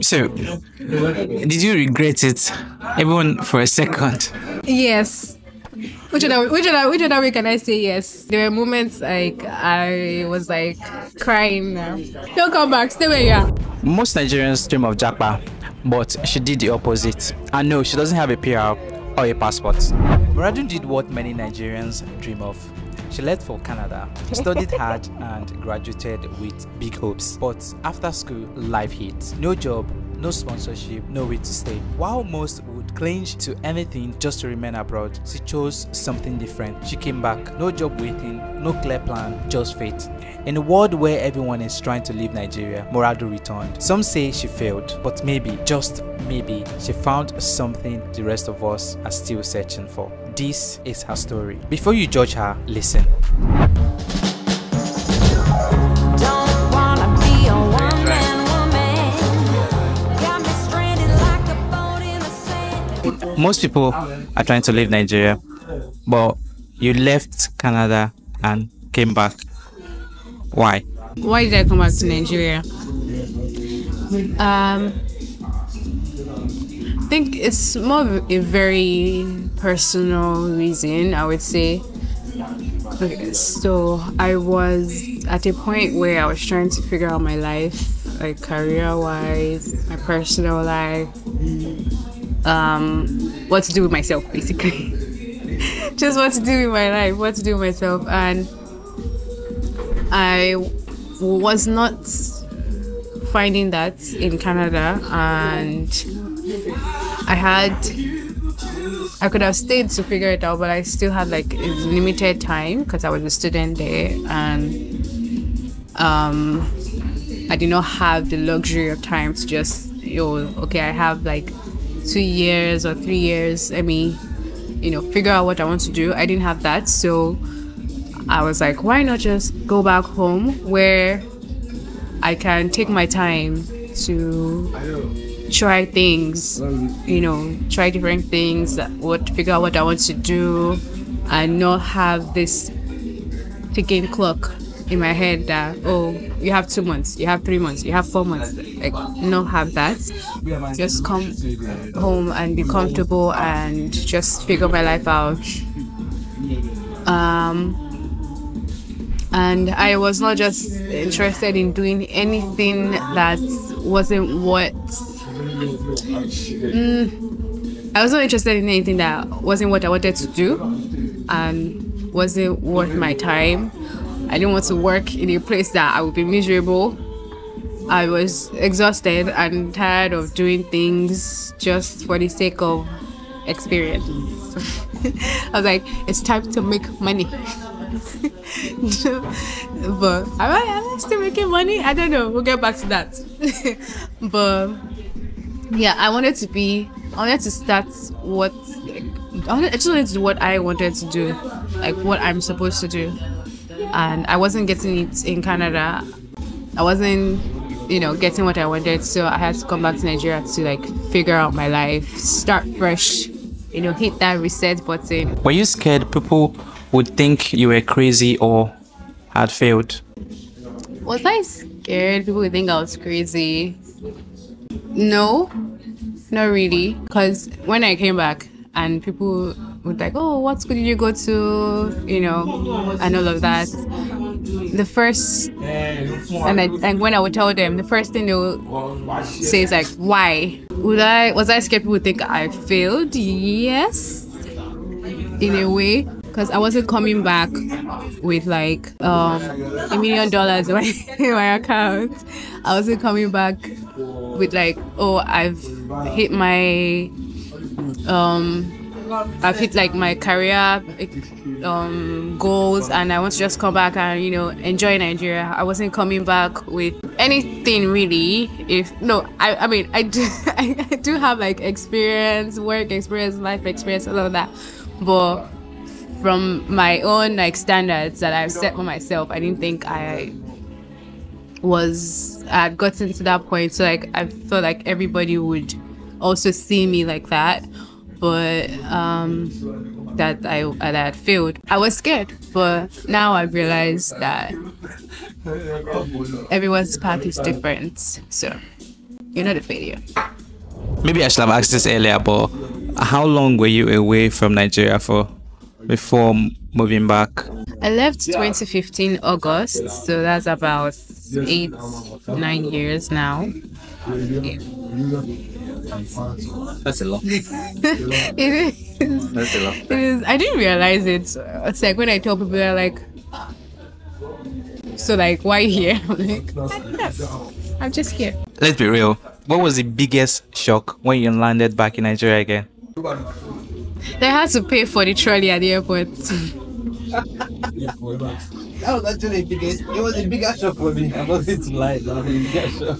So, did you regret it, even for a second? Yes. Which other way can I say yes? There were moments like I was like crying now. Don't come back, stay where you are. Most Nigerians dream of Japa, but she did the opposite. And no, she doesn't have a PR or a passport. Moradun did what many Nigerians dream of. She left for Canada, studied hard and graduated with big hopes. But after school, life hit. No job, no sponsorship, no way to stay. While most would cling to anything just to remain abroad, she chose something different. She came back, no job waiting, no clear plan, just fate. In a world where everyone is trying to leave Nigeria, Moradun returned. Some say she failed, but maybe, just maybe, she found something the rest of us are still searching for. This is her story. Before you judge her, listen. Most people are trying to leave Nigeria, but you left Canada and came back. Why? Why did I come back to Nigeria? I think it's more of a very personal reason, I would say. Okay, so I was at a point where I was trying to figure out my life, like career-wise, my personal life, what to do with myself, basically. Just what to do with my life, what to do with myself. And I was not finding that in Canada, and I could have stayed to figure it out, but I still had like a limited time because I was a student there, and I did not have the luxury of time to just, okay, I have like 2 years or 3 years, let me, figure out what I want to do. I didn't have that, so I was like, why not just go back home where I can take my time to try things, try different things, figure out what I want to do, and not have this ticking clock in my head that, oh, you have 2 months, you have 3 months, you have 4 months. Like, not have that. Just come home and be comfortable and just figure my life out. And I was not just interested in doing anything that wasn't what I was not interested in anything that wasn't what I wanted to do and wasn't worth my time. I didn't want to work in a place that I would be miserable. I was exhausted and tired of doing things just for the sake of experience. I was like, it's time to make money. But am I still making money? I don't know. We'll get back to that. But yeah, I wanted to start I just wanted to do what I wanted to do, like what I'm supposed to do. And I wasn't getting it in Canada. I wasn't, getting what I wanted. So I had to come back to Nigeria to like figure out my life, start fresh, hit that reset button. Were you scared people would think you were crazy or had failed? Was I scared people would think I was crazy? No, not really. Because when I came back and people would like, oh, what school did you go to? And all of that. The first, and when I would tell them, the first thing they would say is like, why? Was I scared people would think I failed? Yes, in a way. Because I wasn't coming back with like $1 million in my account. I wasn't coming back with like, oh, I've hit like my career goals, and I want to just come back and enjoy Nigeria. I wasn't coming back with anything really. I mean I do have like experience, work experience, life experience, all of that, but from my own like standards that I've set for myself, I didn't think I had gotten to that point. So like I felt like everybody would also see me like that, but that I had failed. I was scared, but now I realized that everyone's path is different. So you're not a failure. Maybe I should have asked this earlier, but how long were you away from Nigeria for before moving back? I left 2015 August, so that's about 8-9 years now. Yeah. That's a lot. It is. That's a lot. It is. I didn't realize it. It's like when I tell people, they're like, so like, why here? I'm like, I don't know. I'm just here. Let's be real. What was the biggest shock when you landed back in Nigeria again? They had to pay for the trolley at the airport. That was actually the biggest. It was a bigger shock for me. I wasn't to lie. That was a bigger shock.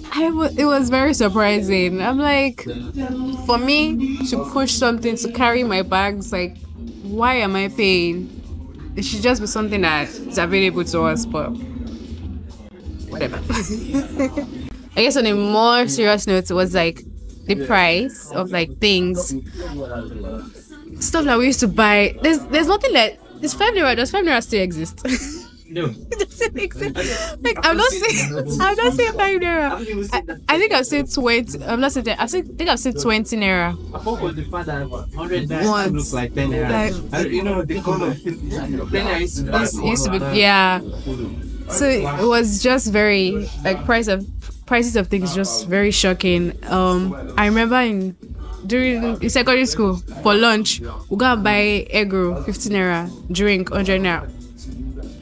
It was very surprising. I'm like, for me to push something, to carry my bags, like, why am I paying? It should just be something that is available to us, but whatever. I guess on a more serious note, it was like the price of like things, stuff that we used to buy. There's nothing that this 5 naira. Does 5 naira still exist? No. It doesn't exist. Like I'm not saying 5 naira. I think I've seen 20. I'm not saying that. I think I've seen 20 naira. I forgot the fact that 100 naira Once. looks like 10 naira. You know the color. 10 naira Used to be, yeah. So it was just very like prices of things just very shocking. I remember during secondary school for lunch we go and buy egg roll 15 naira, drink 100 naira,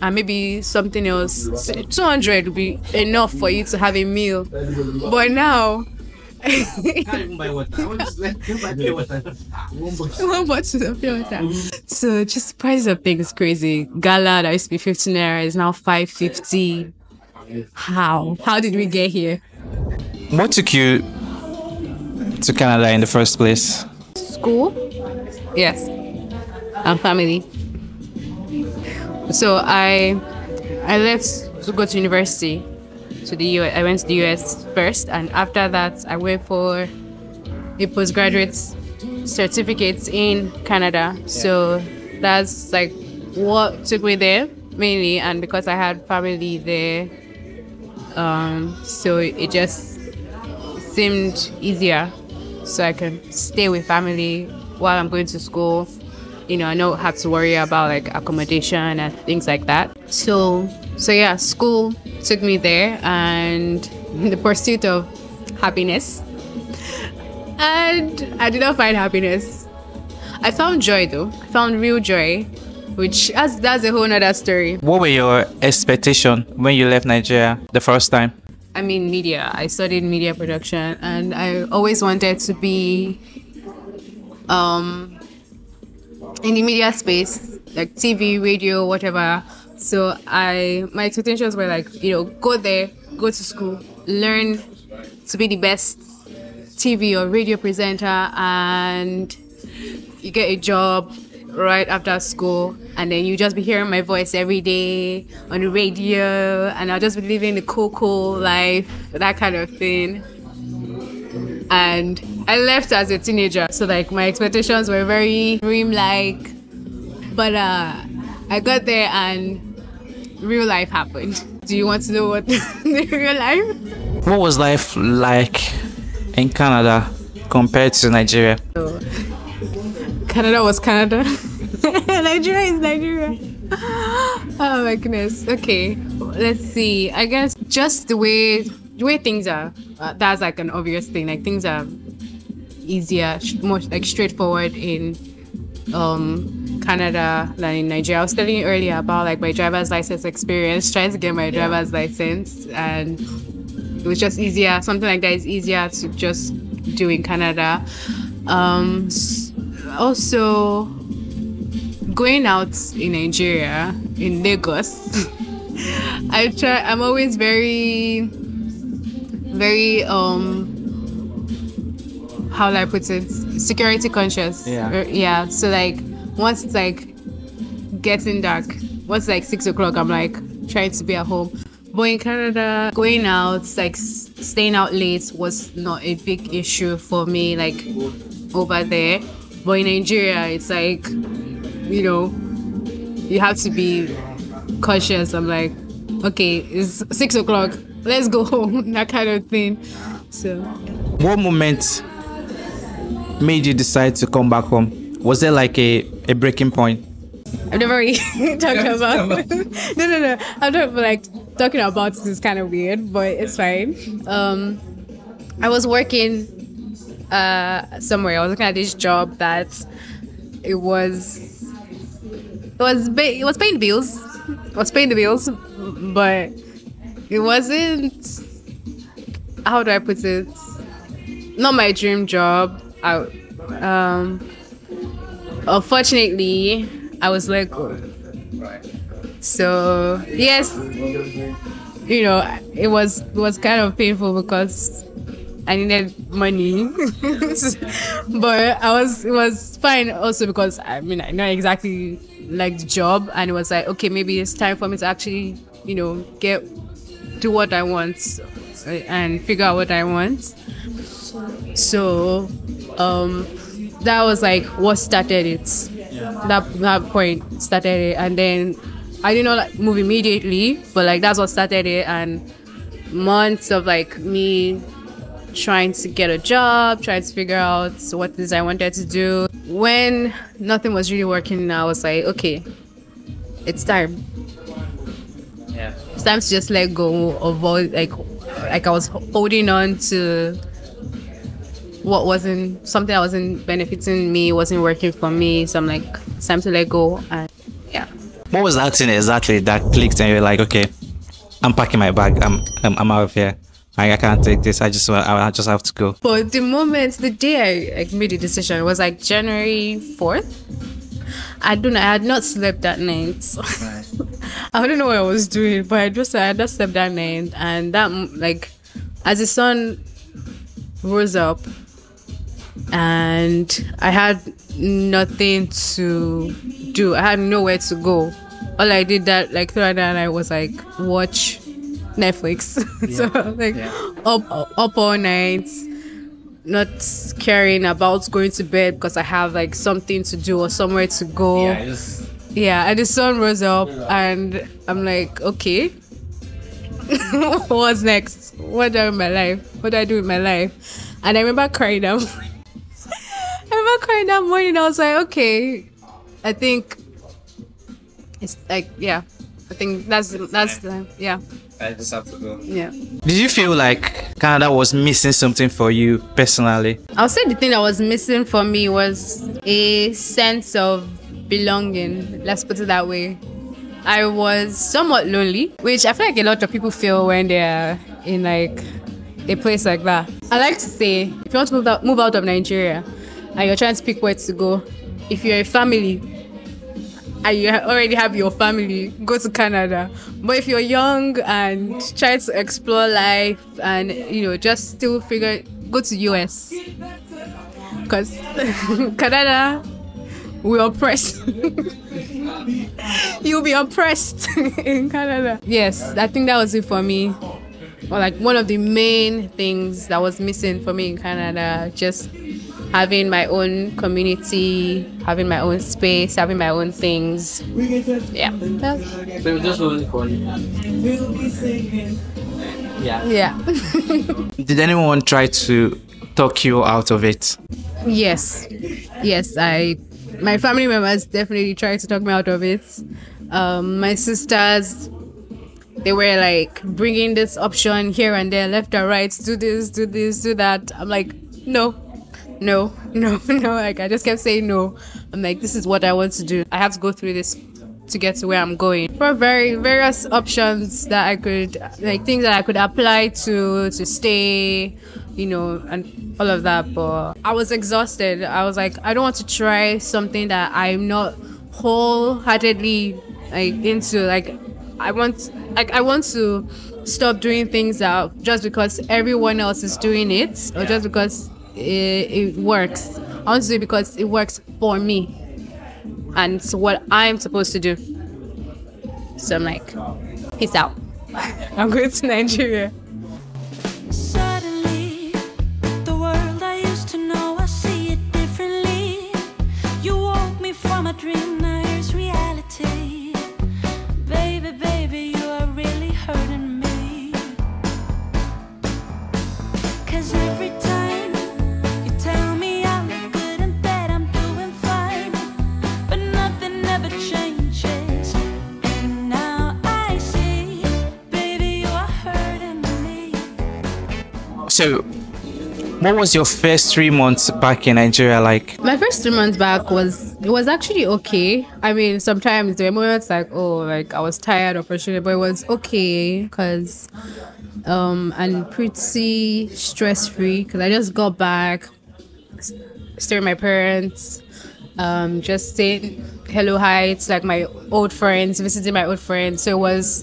and maybe something else 200 would be enough for you to have a meal. But now I can't even buy water. I want to buy pure water. one bottle of pure water. So just prices of things crazy. Gala that used to be 15 naira is now 550. How did we get here? What took you to Canada in the first place? School, yes, and family. So I left to go to university to the US. I went to the US first, and after that I went for a postgraduate certificate in Canada. So that's like what took me there mainly, and because I had family there, so it just seemed easier, so I can stay with family while I'm going to school. You know, I don't have to worry about like accommodation and things like that. So yeah, school took me there, and in the pursuit of happiness. And I did not find happiness. I found joy though. I found real joy, which that's a whole nother story. What were your expectations when you left Nigeria the first time? I mean, media. I studied media production, and I always wanted to be in the media space, like TV, radio, whatever. So my expectations were like, you know, go there, go to school, learn to be the best TV or radio presenter, and you get a job right after school, and then you just be hearing my voice every day on the radio, and I'll just be living the cool life, that kind of thing. And I left as a teenager, so like my expectations were very dream-like, but I got there and real life happened. Do you want to know what the real life? What was life like in Canada compared to Nigeria? So, Canada was Canada. Nigeria is Nigeria. Oh my goodness. Okay, let's see. I guess just the way things are, that's like an obvious thing. Like things are easier, more like straightforward in Canada than in Nigeria. I was telling you earlier about like my driver's license experience, trying to get my driver's license, and it was just easier. Something like that is easier to just do in Canada. Also, going out in Nigeria, in Lagos, I'm always very how do I put it, security conscious. Yeah. So like once it's like getting dark, once it's like 6 o'clock, I'm like trying to be at home. But in Canada, going out, like staying out late was not a big issue for me, like over there. But in Nigeria, it's like, you know, you have to be cautious. I'm like, okay, it's 6 o'clock, let's go home, that kind of thing. So What moment made you decide to come back home? Was there like a breaking point? I've never really talked about no. I'm not like talking about this is kind of weird, but it's fine. I was working somewhere. I was looking at this job that it was paying the bills. It was paying the bills, but it wasn't. How do I put it? Not my dream job. Unfortunately, I was let go. So yes, you know, it was kind of painful because I needed money, but it was fine also because I mean I know exactly like the job, and it was like, okay, maybe it's time for me to actually, you know, do what I want and figure out what I want. So that was like what started it. That point started it, and then I did not like move immediately, but like that's what started it, and months of like me trying to get a job, trying to figure out what it is I wanted to do. When nothing was really working, I was like, okay, it's time. Yeah. It's time to just let go of all like I was holding on to what wasn't something that wasn't benefiting me, wasn't working for me. So I'm like, it's time to let go. And yeah. What was that thing exactly that clicked and you're like, okay, I'm packing my bag. I'm out of here. I can't take this. I just have to go. But the day I made the decision was like January 4th. I had not slept that night. I don't know what I was doing, but I had not slept that night, and that like as the sun rose up and I had nothing to do. I had nowhere to go. All I did that like throughout that night was like watch Netflix. So like up all night, not caring about going to bed because I have like something to do or somewhere to go. And the sun rose up and I'm like, okay, what's next? What do I do with my life? What do I do with my life? And I remember crying down. I remember crying that morning. I was like, okay, I think it's like, yeah, I think that's the, yeah. I just have to go. Yeah. Did you feel like Canada was missing something for you personally? I'll say the thing that was missing for me was a sense of belonging. Let's put it that way. I was somewhat lonely, which I feel like a lot of people feel when they're in like a place like that. I like to say, if you want to move out of Nigeria and you're trying to pick where to go, if you're a family and you already have your family, go to Canada. But if you're young and try to explore life and, you know, just still go to US. Because Canada will oppress. You'll be oppressed in Canada. Yes, I think that was it for me. Or like one of the main things that was missing for me in Canada, just having my own community, having my own space, having my own things. Yeah. So it was just really fun. Yeah. Did anyone try to talk you out of it? Yes. My family members definitely tried to talk me out of it. My sisters, they were like bringing this option here and there, left and right, do this, do that. I'm like, no. Like I just kept saying no. I'm like, this is what I want to do. I have to go through this to get to where I'm going. For various options that I could, like things that I could apply to stay, you know, and all of that. But I was exhausted. I was like, I don't want to try something that I'm not wholeheartedly like into. Like I want to stop doing things that just because everyone else is doing it, or just because it works. I want to do it because it works for me and it's what I'm supposed to do. So I'm like, peace out. I'm going to Nigeria. Suddenly, the world I used to know, I see it differently. You woke me from a dream, now here's reality. Baby, you are really hurting me. 'Cause every time So, what was your first 3 months back in Nigeria like? My first 3 months back was actually okay. I mean, sometimes there were moments like, oh, like I was tired or frustrated, but it was okay because and pretty stress free because I just got back, stayed with my parents, just saying hello, hi. It's like my old friends, visiting my old friends. So there was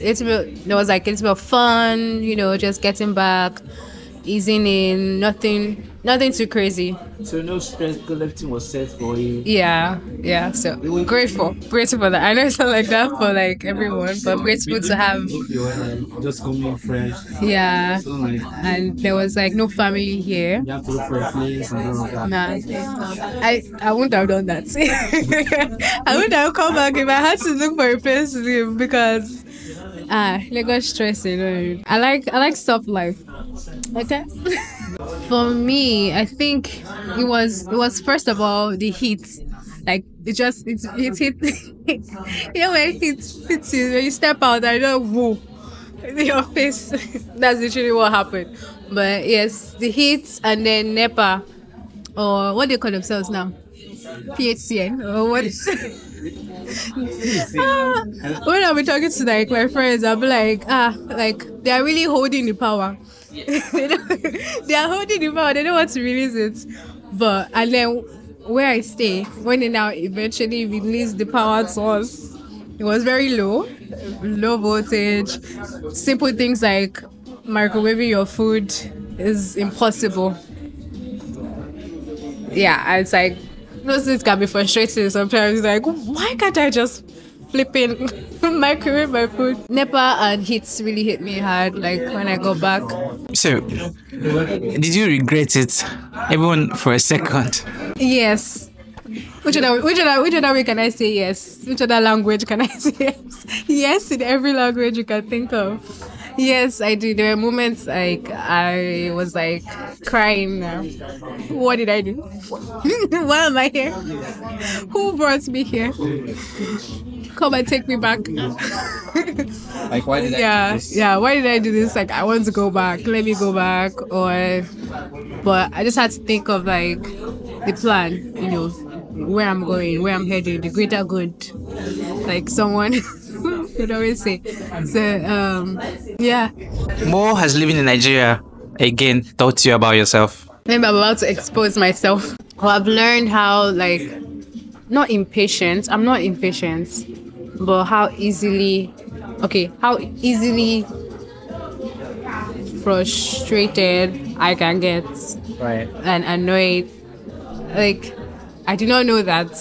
like a little bit of fun, you know, just getting back, easing in, nothing too crazy. So no stress because everything was set for you. Yeah. So grateful for that. I know it's not like that for like everyone, but grateful to have. You were like just coming fresh. Yeah, So like and there was like no family here. you have to look for a place and all of that. Nah, I wouldn't have done that. I wouldn't have come back if I had to look for a place to live because Lagos stress, you know. I like soft life. Okay. For me, I think it was first of all the heat. Like it hit. You know when it hits you when you step out, I don't whoa in your face. That's literally what happened. But yes, the heat and then NEPA or what do you call themselves now? PHCN or what? When I'll be talking to like my friends, I'll be like, like they are really holding the power. They are holding the power. They don't want to release it. But and then where I stay, when they now eventually release the power to us, it was very low voltage. Simple things like microwaving your food is impossible. Yeah, it's like those things can be frustrating sometimes. Like, why can't I just flipping microwave my food? NEPA and heats really hit me hard, like when I go back. So, did you regret it, even for a second? Yes. Which other way can I say yes? Which other language can I say yes? Yes, in every language you can think of. Yes, I do. There were moments like I was like crying now. What did I do? Why am I here? Who brought me here? Come and take me back. Like why did I do this? Yeah, why did I do this? Like I want to go back. Let me go back but I just had to think of like the plan, you know, where I'm going, where I'm headed, the greater good. Like someone would always say. So yeah. More has living in Nigeria again taught you about yourself? Maybe I'm about to expose myself. Well, I've learned how like I'm not impatient, but how easily frustrated I can get. Right. And annoyed. Like I did not know that.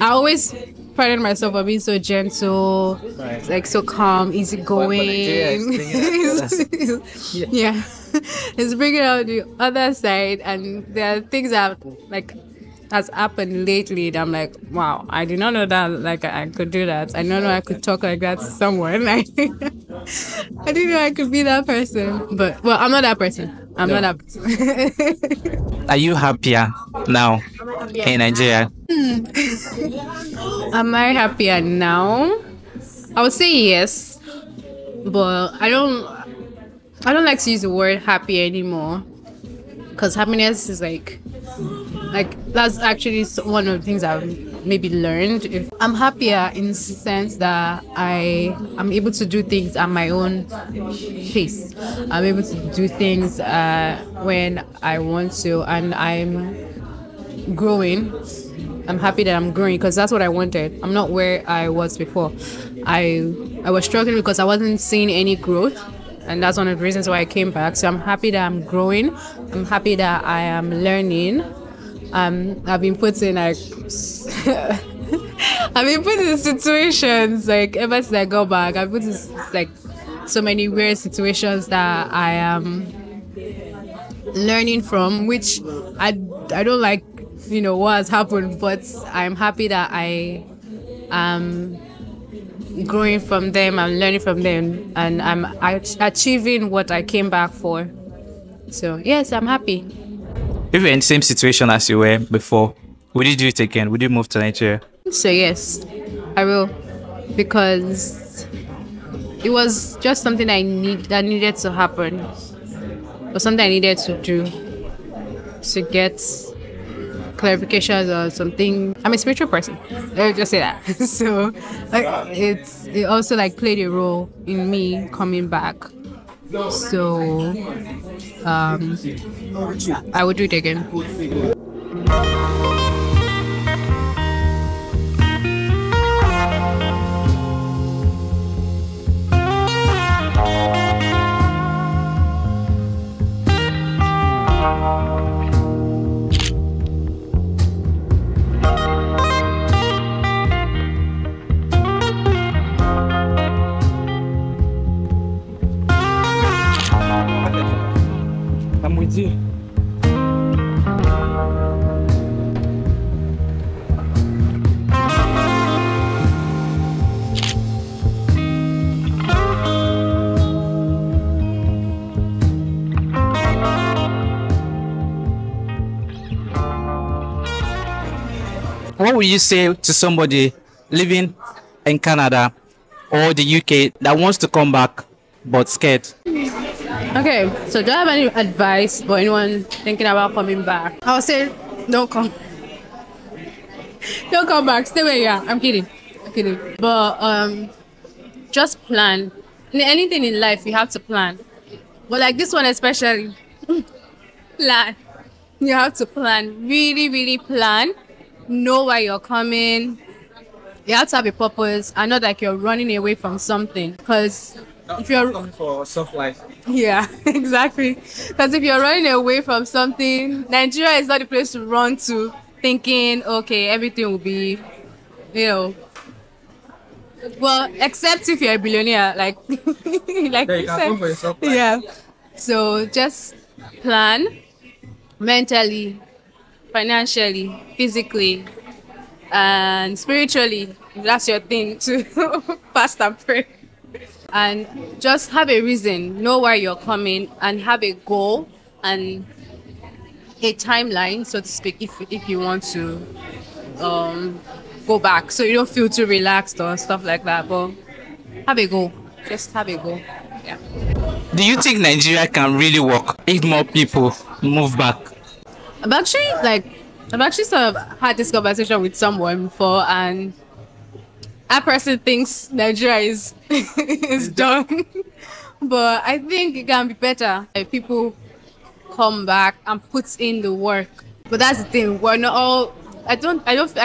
I always prided myself on being so gentle, right, like so calm, easygoing. Yeah. It's bringing out the other side, and there are things that like has happened lately that I'm like, wow, I did not know that like I could do that. I don't know I could talk like that to someone. I didn't know I could be that person. But well, I'm not that person. I'm not that person. Are you happier now in Nigeria? Am I happier now? I would say yes, but I don't like to use the word happy anymore because happiness is like that's actually one of the things I've maybe learned. If I'm happier in the sense that I'm able to do things at my own pace. I'm able to do things when I want to, and I'm growing. I'm happy that I'm growing because that's what I wanted. I'm not where I was before. I was struggling because I wasn't seeing any growth, and that's one of the reasons why I came back. So I'm happy that I'm growing. I'm happy that I am learning. I've been put in like I've been put in situations like ever since I got back. I've put in like so many weird situations that I am learning from, which I don't like, you know, what has happened, but I'm happy that I am growing from them, I'm learning from them, and I'm achieving what I came back for. So yes, I'm happy. If you're in the same situation as you were before, would you do it again? Would you move to Nigeria? So yes, I will, because it was just something that needed to happen. was something I needed to do to get clarifications or something. I'm a spiritual person. Let me just say that. So like, it also like played a role in me coming back. So I would do it again. I'm with you. What would you say to somebody living in Canada or the UK that wants to come back but scared? Okay, so do I have any advice for anyone thinking about coming back? I'll say don't come. Don't come back. Stay where you are. I'm kidding. But just plan. In anything in life, you have to plan. But like this one especially, plan. You have to plan. Really, really plan. Know why you're coming. You have to have a purpose and not like you're running away from something. Because if you're coming for soft life. Yeah, exactly. Because if you're running away from something, Nigeria is not the place to run to thinking, okay, everything will be, well, except if you're a billionaire, like you said. Yeah. So just plan mentally, financially, physically, and spiritually. If that's your thing, to fast and pray. And just have a reason, know where you're coming, and have a goal and a timeline, so to speak, if you want to go back, so you don't feel too relaxed or stuff like that. But have a goal. Just have a goal. Yeah. Do you think Nigeria can really work if more people move back? I've actually sort of had this conversation with someone before, and that person thinks Nigeria is is done. But I think it can be better if people come back and put in the work. But that's the thing, we're not all I feel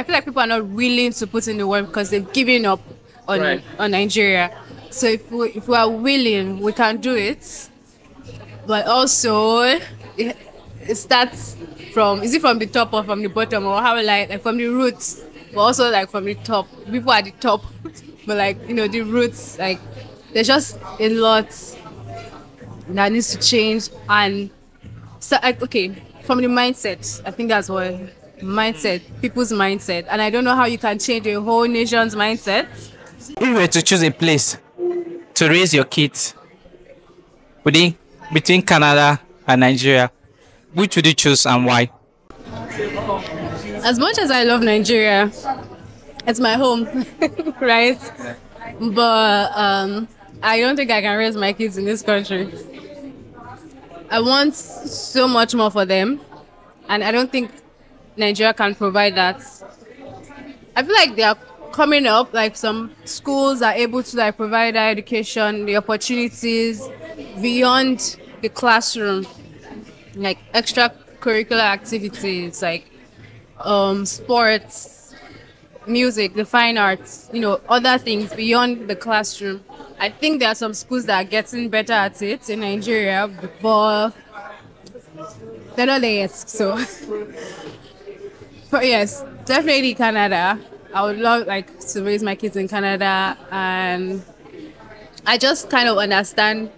like people are not willing to put in the work because they've given up on Nigeria. So if we are willing, we can do it. But also it starts from, is it from the top or from the bottom, or how, like from the roots, but also like from the top. People at the top, but like, the roots, like there's just a lot that needs to change. And so, like, okay, from the mindset, I think that's what people's mindset. And I don't know how you can change a whole nation's mindset. If you were to choose a place to raise your kids between Canada and Nigeria, which would you choose and why? As much as I love Nigeria, it's my home, right? But I don't think I can raise my kids in this country. I want so much more for them, and I don't think Nigeria can provide that. I feel like they are coming up, like some schools are able to like provide that education, the opportunities beyond the classroom, like extracurricular activities, like sports, music, the fine arts, other things beyond the classroom. I think there are some schools that are getting better at it in Nigeria, but they're not there yet. So, but yes, definitely Canada. I would love to raise my kids in Canada, and I just kind of understand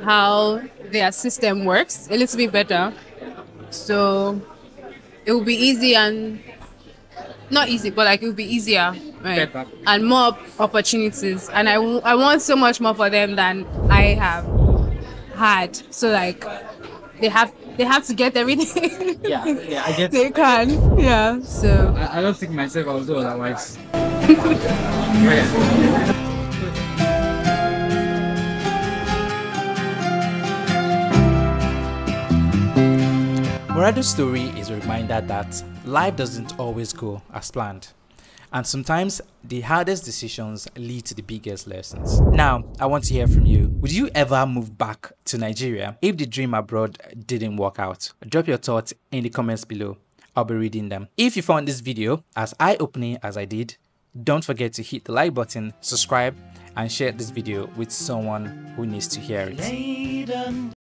how their system works a little bit better. So it will be easy, and not easy, but like it will be easier, right? Better. And more opportunities. And I want so much more for them than I have had. So like they have to get everything. Yeah, I get. They can, yeah. So I don't think myself I will do otherwise. Moradun's story is a reminder that life doesn't always go as planned. And sometimes the hardest decisions lead to the biggest lessons. Now, I want to hear from you. Would you ever move back to Nigeria if the dream abroad didn't work out? Drop your thoughts in the comments below. I'll be reading them. If you found this video as eye-opening as I did, don't forget to hit the like button, subscribe, and share this video with someone who needs to hear it.